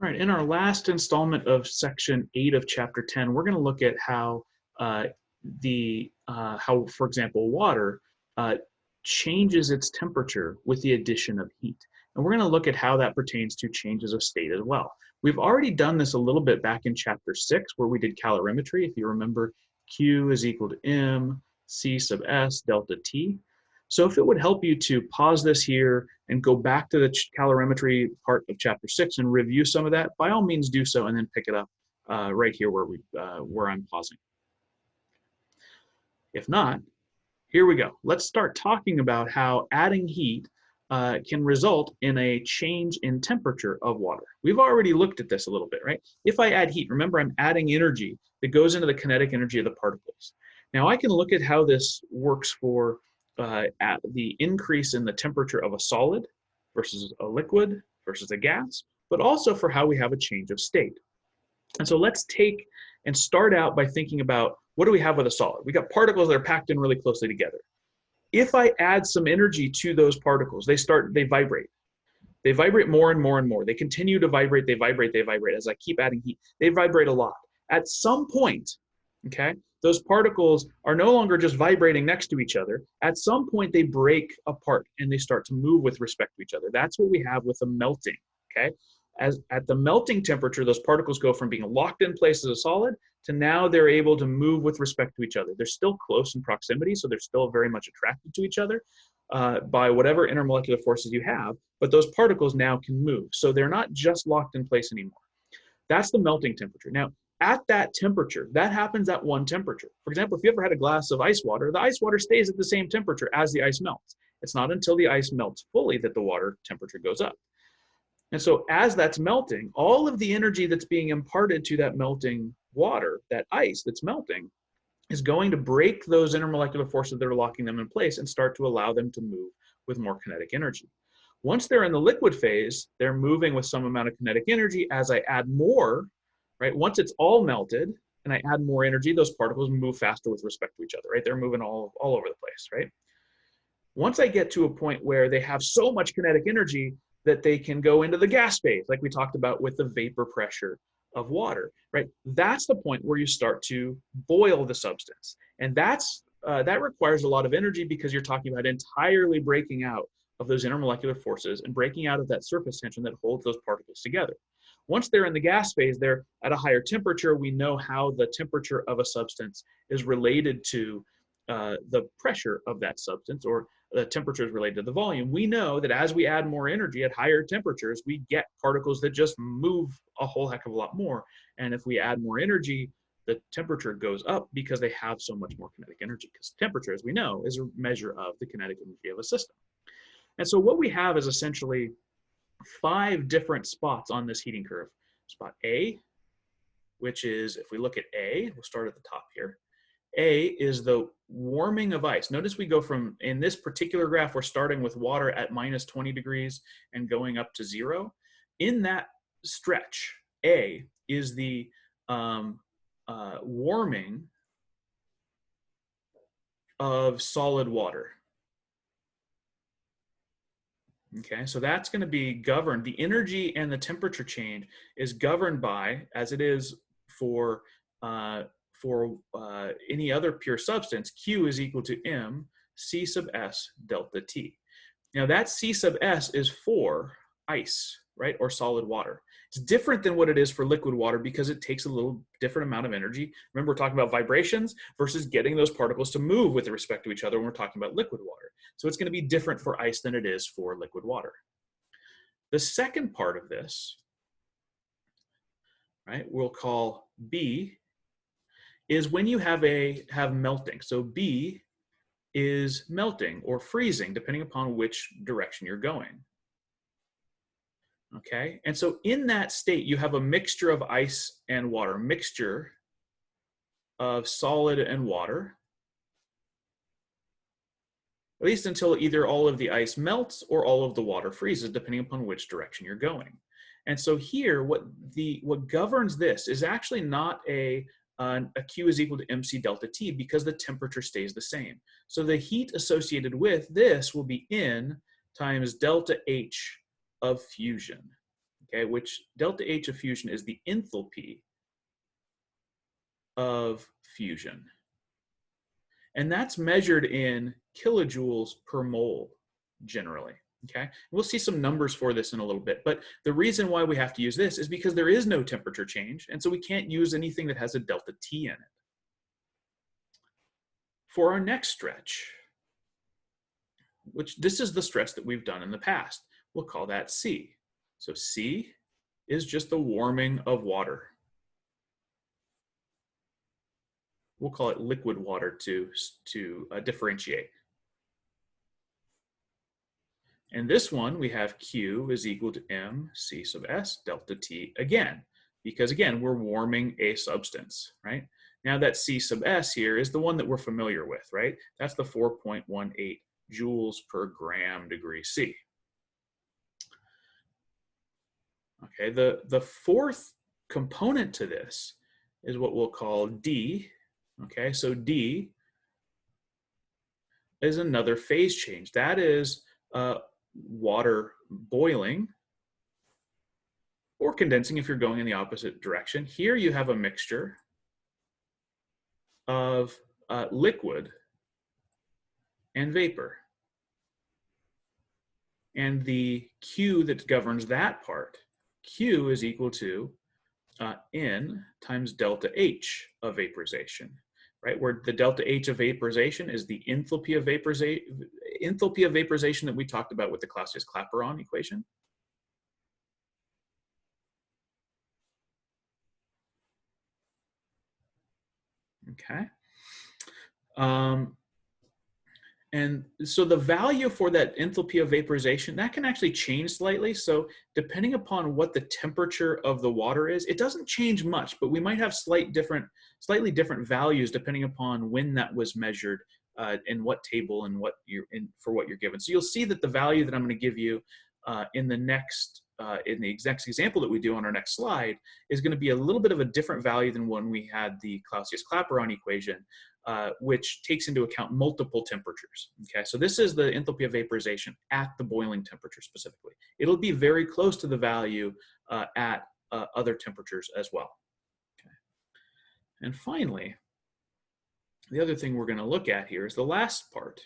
All right, in our last installment of section 8 of chapter 10, we're going to look at how for example, water uh, changes its temperature with the addition of heat. And we're going to look at how that pertains to changes of state as well. We've already done this a little bit back in chapter 6, where we did calorimetry. If you remember, Q is equal to M, C sub S, delta T. So if it would help you to pause this here and go back to the calorimetry part of chapter 6 and review some of that, by all means do so, and then pick it up right here where I'm pausing. If not, here we go. Let's start talking about how adding heat can result in a change in temperature of water. We've already looked at this a little bit, right? If I add heat, remember I'm adding energy that goes into the kinetic energy of the particles. Now I can look at how this works for at the increase in the temperature of a solid versus a liquid versus a gas, but also for how we have a change of state. And so let's take and start out by thinking about, what do we have with a solid? We got particles that are packed in really closely together. If I add some energy to those particles, they vibrate. They vibrate more and more and more. They continue to vibrate, they vibrate, they vibrate. As I keep adding heat, they vibrate a lot. At some point, okay, those particles are no longer just vibrating next to each other. At some point, they break apart and they start to move with respect to each other. That's what we have with the melting, okay? As at the melting temperature, those particles go from being locked in place as a solid to now they're able to move with respect to each other. They're still close in proximity, so they're still very much attracted to each other by whatever intermolecular forces you have, but those particles now can move. So they're not just locked in place anymore. That's the melting temperature. Now, at that temperature, that happens at one temperature. For example, if you ever had a glass of ice water, the ice water stays at the same temperature as the ice melts. It's not until the ice melts fully that the water temperature goes up. And so as that's melting, all of the energy that's being imparted to that melting water, that ice that's melting, is going to break those intermolecular forces that are locking them in place and start to allow them to move with more kinetic energy. Once they're in the liquid phase, they're moving with some amount of kinetic energy. As I add more, right? Once it's all melted and I add more energy, those particles move faster with respect to each other, right? They're moving all over the place, right? Once I get to a point where they have so much kinetic energy that they can go into the gas phase, like we talked about with the vapor pressure of water, right? That's the point where you start to boil the substance. And that requires a lot of energy because you're talking about entirely breaking out of those intermolecular forces and breaking out of that surface tension that holds those particles together. Once they're in the gas phase, they're at a higher temperature. We know how the temperature of a substance is related to the pressure of that substance, or the temperature is related to the volume. We know that as we add more energy at higher temperatures, we get particles that just move a whole heck of a lot more. And if we add more energy, the temperature goes up because they have so much more kinetic energy, because temperature, as we know, is a measure of the kinetic energy of a system. And so what we have is essentially 5 different spots on this heating curve. Spot A, which is, if we look at A, we'll start at the top here. A is the warming of ice. Notice we go from, in this particular graph, we're starting with water at minus 20 degrees and going up to 0. In that stretch, A is the warming of solid water. Okay, so that's going to be governed. The energy and the temperature change is governed by, as it is for any other pure substance, Q is equal to M C sub S delta T. Now that C sub S is for ice, right, or solid water. It's different than what it is for liquid water because it takes a little different amount of energy. Remember, we're talking about vibrations versus getting those particles to move with respect to each other when we're talking about liquid water. So it's going to be different for ice than it is for liquid water. The second part of this, right, we'll call B, is when you have melting. So B is melting or freezing, depending upon which direction you're going. Okay, and so in that state, you have a mixture of ice and water, mixture of solid and water, at least until either all of the ice melts or all of the water freezes, depending upon which direction you're going. And so here, what governs this is actually not a Q is equal to MC delta T, because the temperature stays the same. So the heat associated with this will be N times delta H of fusion. okay, which delta H of fusion is the enthalpy of fusion. And that's measured in kilojoules per mole generally, okay? We'll see some numbers for this in a little bit, but the reason why we have to use this is because there is no temperature change, and so we can't use anything that has a delta T in it. For our next stretch, which this is the stretch that we've done in the past, we'll call that C. So C is just the warming of water. We'll call it liquid water to differentiate. And this one, we have Q is equal to MC sub S delta T again, because again, we're warming a substance, right? Now that C sub S here is the one that we're familiar with, right? That's the 4.18 joules per gram degree C. Okay, the fourth component to this is what we'll call D. Okay, so D is another phase change. That is water boiling or condensing if you're going in the opposite direction. Here you have a mixture of liquid and vapor. And the Q that governs that part, Q is equal to N times delta H of vaporization, right? Where the delta H of vaporization is the enthalpy of vaporization that we talked about with the Clausius-Clapeyron equation. Okay. And so the value for that enthalpy of vaporization, that can actually change slightly. So depending upon what the temperature of the water is, it doesn't change much, but we might have slightly different values depending upon when that was measured in what table and for what you're given. So you'll see that the value that I'm going to give you in the exact example that we do on our next slide is going to be a little bit of a different value than when we had the Clausius-Clapeyron equation, which takes into account multiple temperatures. Okay, so this is the enthalpy of vaporization at the boiling temperature specifically. It'll be very close to the value at other temperatures as well. Okay. And finally, the other thing we're going to look at here is the last part,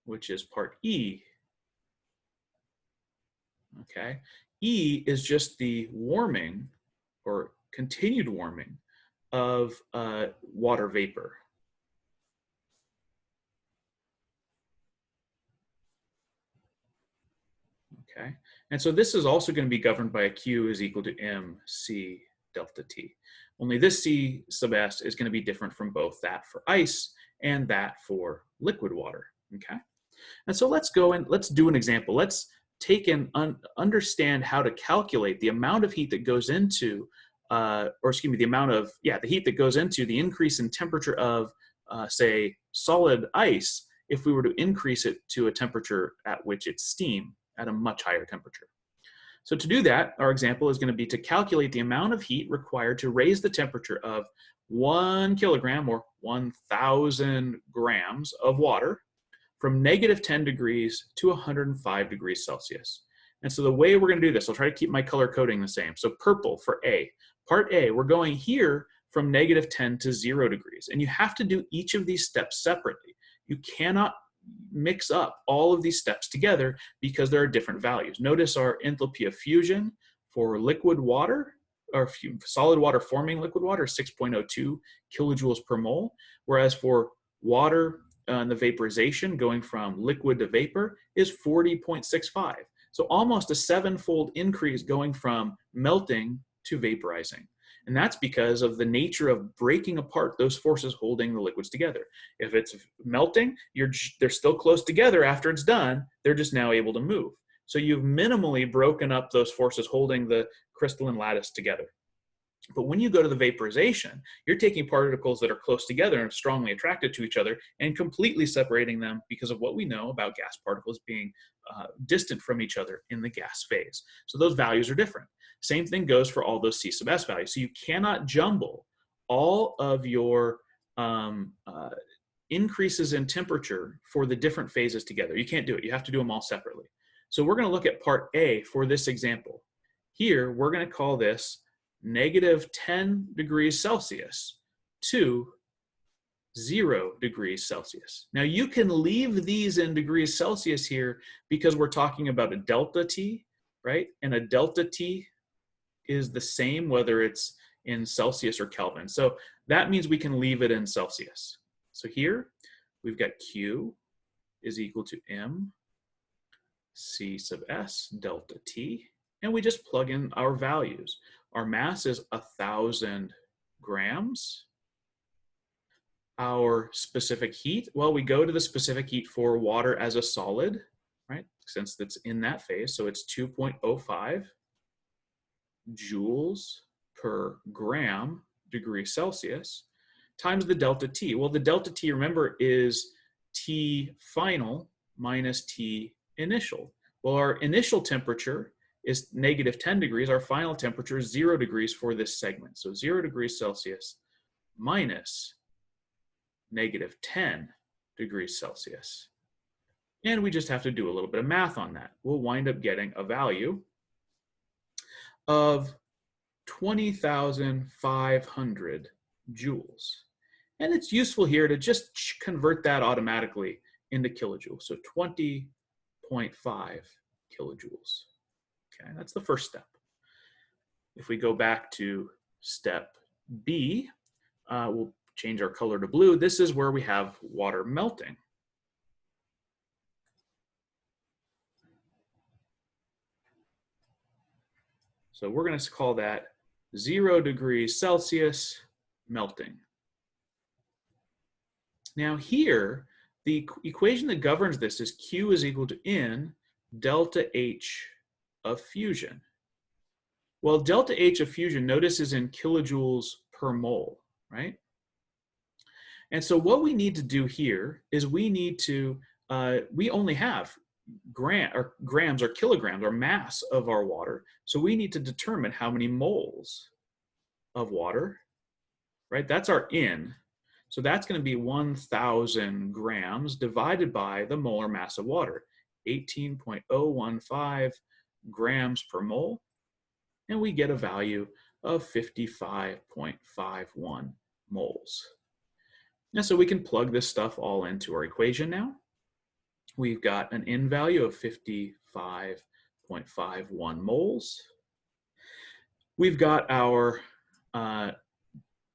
which is part E. Okay, E is just the warming or continued warming of water vapor. Okay, and so this is also going to be governed by a Q is equal to MC delta T. Only this C sub S is going to be different from both that for ice and that for liquid water. Okay, and so let's go and let's do an example. Let's take and understand how to calculate the amount of heat that goes into the heat that goes into the increase in temperature of, say, solid ice if we were to increase it to a temperature at which it's steam at a much higher temperature. So to do that, our example is going to be to calculate the amount of heat required to raise the temperature of 1 kilogram or 1,000 grams of water from -10 degrees to 105 degrees Celsius. And so the way we're going to do this, I'll try to keep my color coding the same. So purple for A. Part A, we're going here from -10 to 0 degrees. And you have to do each of these steps separately. You cannot mix up all of these steps together because there are different values. Notice our enthalpy of fusion for liquid water, or solid water forming liquid water, 6.02 kilojoules per mole, whereas for water and the vaporization going from liquid to vapor is 40.65. So almost a 7-fold increase going from melting to vaporizing. And that's because of the nature of breaking apart those forces holding the liquids together. If it's melting, they're still close together after it's done, they're just now able to move. So you've minimally broken up those forces holding the crystalline lattice together. But when you go to the vaporization, you're taking particles that are close together and strongly attracted to each other and completely separating them because of what we know about gas particles being distant from each other in the gas phase. So those values are different. Same thing goes for all those C sub S values. So you cannot jumble all of your increases in temperature for the different phases together. You can't do it. You have to do them all separately. So we're going to look at part A for this example. Here, we're going to call this negative 10 degrees Celsius to 0 degrees Celsius. Now you can leave these in degrees Celsius here because we're talking about a delta T, right? And a delta T is the same whether it's in Celsius or Kelvin. So that means we can leave it in Celsius. So here we've got Q is equal to M C sub S delta T, and we just plug in our values. Our mass is 1,000 grams. Our specific heat, well, we go to the specific heat for water as a solid, right? Since it's in that phase, so it's 2.05 joules per gram degree Celsius times the delta T. Well, the delta T, remember, is T final minus T initial. Well, our initial temperature is negative 10 degrees. Our final temperature is 0 degrees for this segment. So 0 degrees Celsius minus negative 10 degrees Celsius. And we just have to do a little bit of math on that. We'll wind up getting a value of 20,500 joules. And it's useful here to just convert that automatically into kilojoules. So 20.5 kilojoules. Okay, that's the first step. If we go back to step B, we'll change our color to blue. This is where we have water melting. So we're going to call that 0 degrees Celsius melting. Now here, the equation that governs this is Q is equal to N delta H of fusion. Well, delta H of fusion, notice, is in kilojoules per mole, right? And so what we need to do here is we need to, we only have grams or kilograms or mass of our water. So we need to determine how many moles of water, right? That's our N. So that's going to be 1,000 grams divided by the molar mass of water, 18.015 grams per mole. And we get a value of 55.51 moles. And so we can plug this stuff all into our equation now. We've got an N value of 55.51 moles. We've got our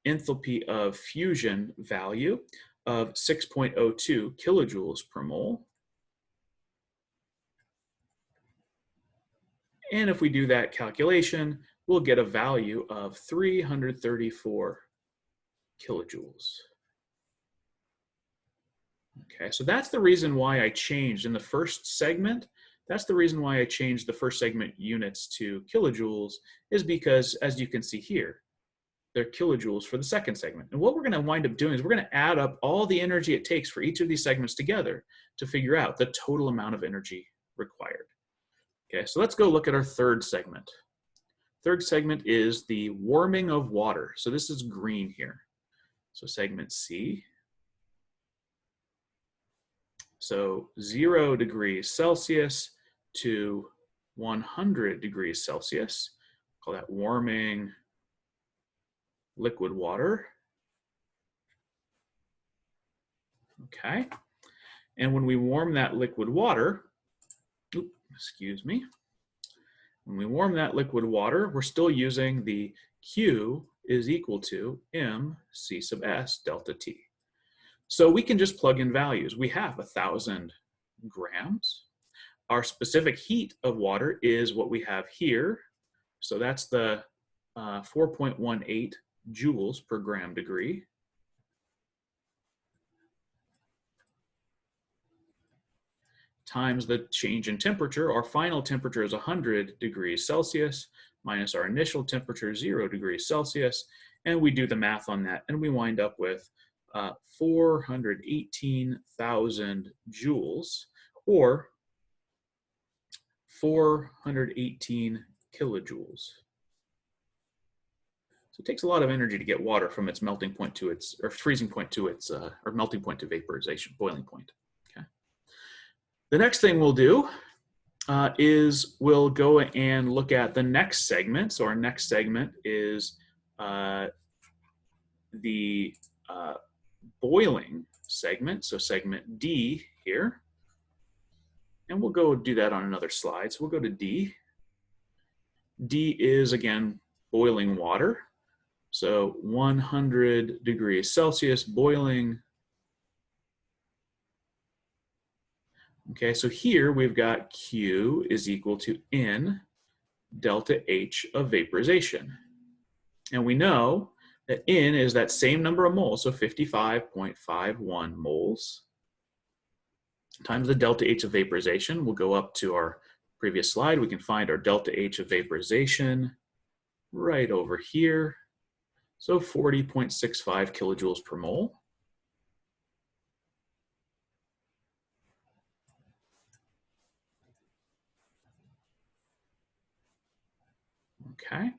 enthalpy of fusion value of 6.02 kilojoules per mole. And if we do that calculation, we'll get a value of 334 kilojoules. Okay, so that's the reason why I changed in the first segment. That's the reason why I changed the first segment units to kilojoules, is because, as you can see here, they're kilojoules for the second segment. And what we're going to wind up doing is we're going to add up all the energy it takes for each of these segments together to figure out the total amount of energy required. Okay, so let's go look at our third segment. Third segment is the warming of water. So this is green here. So segment C. So 0 degrees Celsius to 100 degrees Celsius. Call that warming liquid water. Okay. And when we warm that liquid water, excuse me. When we warm that liquid water, we're still using the Q is equal to M C sub S delta T. So we can just plug in values. We have 1,000 grams. Our specific heat of water is what we have here. So that's the 4.18 joules per gram degree. Times the change in temperature. Our final temperature is 100 degrees Celsius minus our initial temperature, 0 degrees Celsius. And we do the math on that, and we wind up with 418,000 joules, or 418 kilojoules. So it takes a lot of energy to get water from its melting point to its, or freezing point to its, or melting point to vaporization, boiling point. Okay. The next thing we'll do is we'll go and look at the next segment. So our next segment is the boiling segment, so segment D here. And we'll go do that on another slide. So we'll go to D. D is, again, boiling water. So 100 degrees Celsius boiling. Okay, so here we've got Q is equal to N delta H of vaporization. And we know that N is that same number of moles, so 55.51 moles, times the delta H of vaporization. We'll go up to our previous slide. We can find our delta H of vaporization right over here. So 40.65 kilojoules per mole. Okay.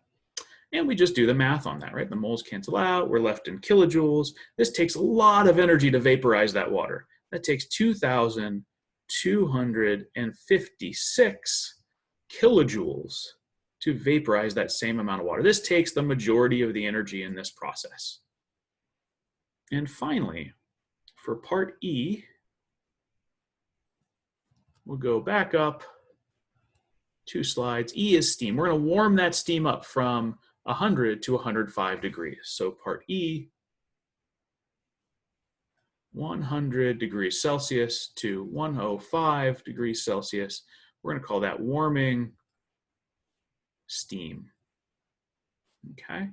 And we just do the math on that, right? The moles cancel out, we're left in kilojoules. This takes a lot of energy to vaporize that water. That takes 2,256 kilojoules to vaporize that same amount of water. This takes the majority of the energy in this process. And finally, for part E, we'll go back up 2 slides. E is steam. We're going to warm that steam up from 100 to 105 degrees. So part E, 100 degrees Celsius to 105 degrees Celsius. We're going to call that warming steam. Okay,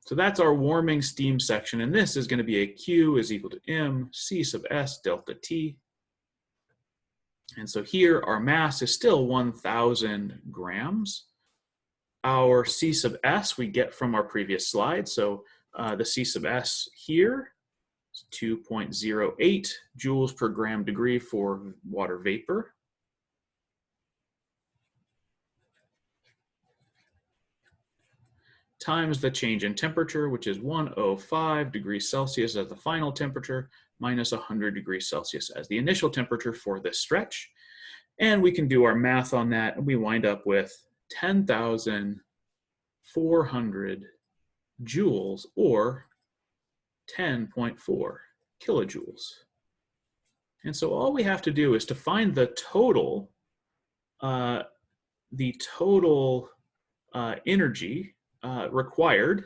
so that's our warming steam section, and this is going to be a Q is equal to M C sub S delta T. And so here our mass is still 1,000 grams. Our C sub S we get from our previous slide. So the C sub S here is 2.08 joules per gram degree for water vapor. Times the change in temperature, which is 105 degrees Celsius as the final temperature, minus 100 degrees Celsius as the initial temperature for this stretch. And we can do our math on that, and we wind up with 10,400 joules, or 10.4 kilojoules. And so all we have to do is to find the total energy required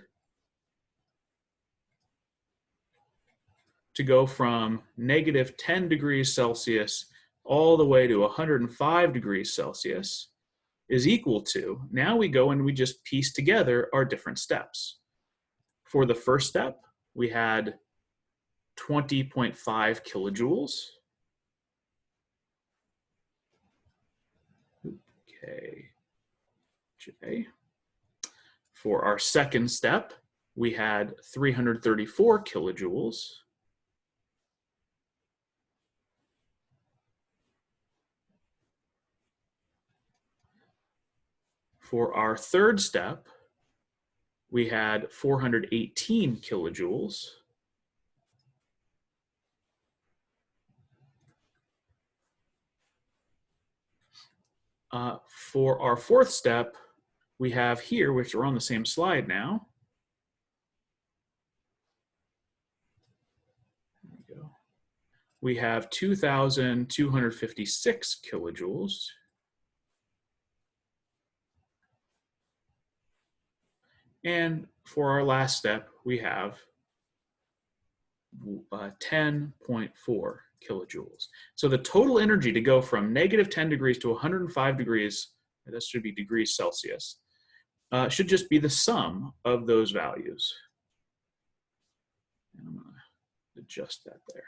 to go from negative 10 degrees Celsius all the way to 105 degrees Celsius is equal to, now we go and we just piece together our different steps. For the first step, we had 20.5 kilojoules. Okay, J. For our second step, we had 334 kilojoules. For our third step, we had 418 kilojoules. For our fourth step, we have here, which are on the same slide now. There we go. We have 2,256 kilojoules. And for our last step, we have 10.4 kilojoules. So the total energy to go from negative 10 degrees to 105 degrees, that should be degrees Celsius, should just be the sum of those values. And I'm going to adjust that there.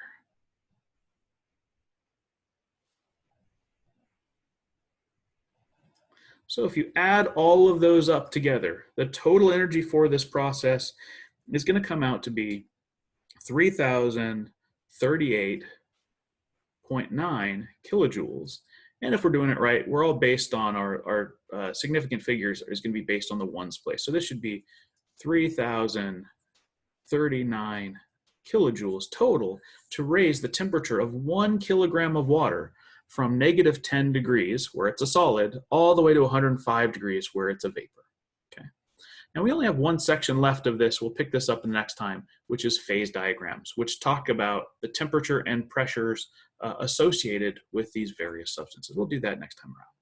So if you add all of those up together, the total energy for this process is going to come out to be 3,038.9 kilojoules. And if we're doing it right, we're all based on our significant figures is going to be based on the ones place. So this should be 3,039 kilojoules total to raise the temperature of 1 kilogram of water from -10 degrees, where it's a solid, all the way to 105 degrees, where it's a vapor. Okay. Now we only have one section left of this. We'll pick this up the next time, which is phase diagrams, which talk about the temperature and pressures associated with these various substances. We'll do that next time around.